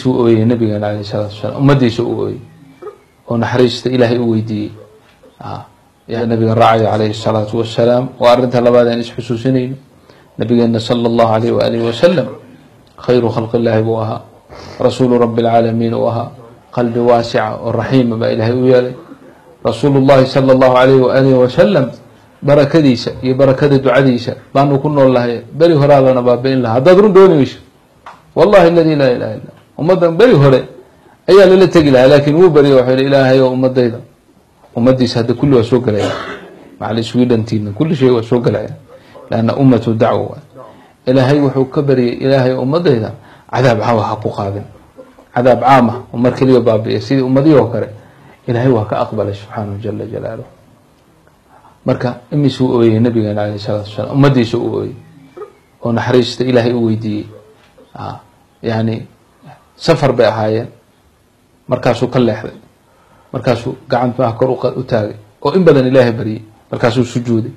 ooyay nabiga عليه الصلاة والسلام ummadiisa u ooyay oo naxariista Ilaahay u weydiiyay ya nabiga raacay عليه الصلاة والسلام waa arinta labaad aan isxusuusinayno nabigeena صلى الله عليه وآله وسلم خير خلق الله وها رسول رب العالمين وها قلب واسع ورحيم ما إلهي ويالي رسول الله صلى الله عليه وآله وسلم barakadiisa iyo barakada ducadiisa baanu ku noolahay bari horaadana baabeen la hadad run doonayso wallahi alladhi la ilaha illa ummadan bari hore ayaa la tagi lahaa laakiin uu bari waxa ilaahay oo ummadayda ummadiisa hada kullu waa soo galaya macali Sweden kullu shay waa soo galaya laana ummatu da'wa ilaahay wuxuu ka bariyay ilaahay ummadayda cadaab ha ku qaadin cadaab caama oo markii baabiyay sidii ummadii oo kale ilaahay waa ka aqbalay subhanahu jalla jalaaluhu marka imisu ooyay nabiga عليه الصلاة والسلام ummadiisa u ooyay oo naxariista Ilaahay u weydiiyay yani safar bay ahaayeen markaasuu ka leexday markaasuu gacanta kor u taagay oo in badan Ilaahay bariyay markaasuu sujuuday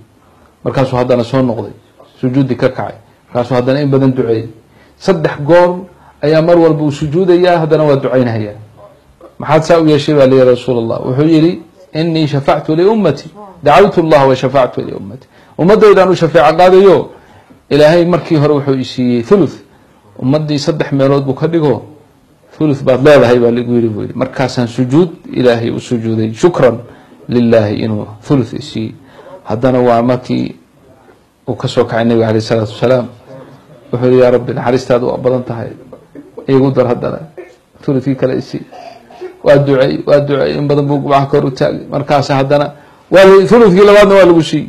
markaasuu hadana soo noqday sujuudi ka kacay markaasuu hadana in badan duceeyay saddex goor ayaa mar walba uu sujuudaya hadana waa duceynaya maxaad saa u yeeshay baa leeyahay rasuulullah wuxuu yiri inni shafa'tu li ummati دعوت الله وشفعت لأمتي ومدى إذا أنه شفاعة قاديو إلهي مركي هروحو إشي ثلث ومدى يصدح ميرود بكدقو ثلث بعد لا هاي بالقويري بويري مركاسا سجود إلهي وسجودي شكرا لله إنه ثلث إشي هدانا وعمكي وكسوك عن النبي عليه الصلاة والسلام وحول يا رب الحريست هذا أبدا انتهي يقدر هدانا ثلثي كلا إشي وأدعي إن بدن بوك معك وروتاقي مركاسا هدانا وثلث لبادنا waa lagu sii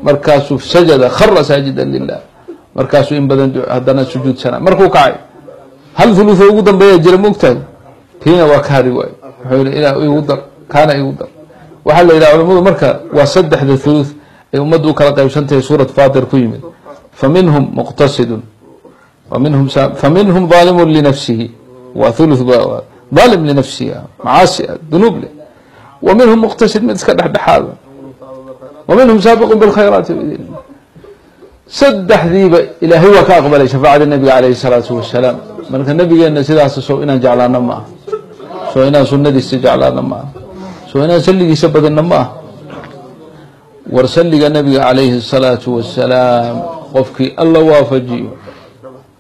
markaasuu sajada kharra sajidan lillah markaasuu in badan hadana sujuud sana markuu kacay hal thuluth ugu dambeeya jira mugtay tiina waa kaari way wuxuu ilaa ugu dar kaana ugu dar waxa la ilaahay culimadu marka waa saddexda thuluth ay ummadu kala qaybsantay suurad Faatir ku yimid faminhum muqtasidun faminhum zalimun li nafsihi wa thuluth zalim li nafsihi maasi dhunub ومنهم مقتصد من سكن حاله ومنهم سابق بالخيرات بإذن الله سدح ذيب إلهي وكأقبل شفاعة النبي عليه الصلاة والسلام من كان النبي أن سيداس سوئنا جعلنا معه سوئنا سنة استجعلنا معه سوئنا سلق سبدنا معه ورسلق النبي عليه الصلاة والسلام وفكي الله وافجيه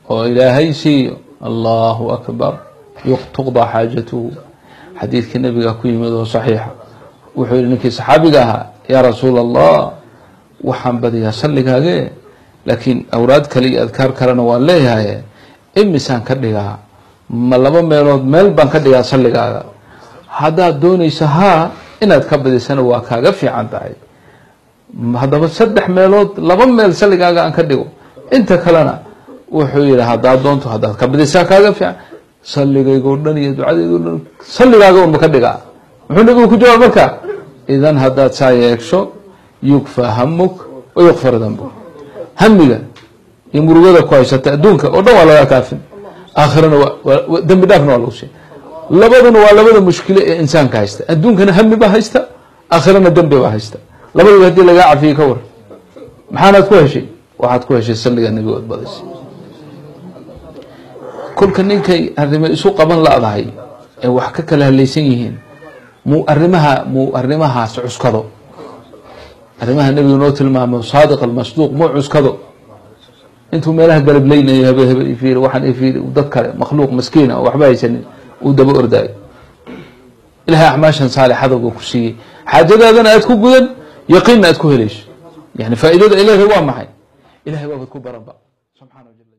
وإلهي سي الله أكبر تقضى حاجته حديث النبي كوي مدو صحيح وحول انك صحابي لها يا رسول الله وحن بدي يصلي هذا لكن اوراد كلي اذكار كرنا والله هي امسان كدغا ما لبا ميلود ميل بان كدغا صلي هذا دونيسها inaad ka badisana waa kaaga fiican tahay hadaba saddex meelood laba meel saligaaga aan ka dhigo inta kalena wuxuu yiraahdaa doonto hadaad ka badisaa kaaga fiican salligayga dhan iyo ducadayga dhan salligaaga uma ka dhigaa wuxuu nabigu ku jawaab marka idan hadaad saayeegsho yukfa hammuk wa yughfar dhanbuk hamiga iyo murugada ku haysata adduunka oo dhan waa laga kaafin aakhirana waa dambi dhaafna waa lagu sheegay labadana waa labada mushkil ee insaanka haysta adduunkana hammi ba haysta aakhirana dambi ba haysta labadaba hadii laga cafiyo ka war maxaad ku heshay waxaad ku heshay salliga nabiga oo badis kulka ninkay arrimo isu qaban laadahay ee wax ka kala haleysan yihiin mu arrimaha cuskado arrimaha nabiga noo tilmaamo saadiq al-masduuq mu cuskado intuu meelaha galab leeynayo habe ifiir waxaan ifiir dad kale makhluuq miskiina waxba haysan uu daba orday ilaha ahmaashan saalixada ku siiyay xaajadaadana aad ku gudan yaqiin aad ku helayso yani faa'iidada ilaahay waa maxay ilaahay waa ku baraba subhanahu wa ta'ala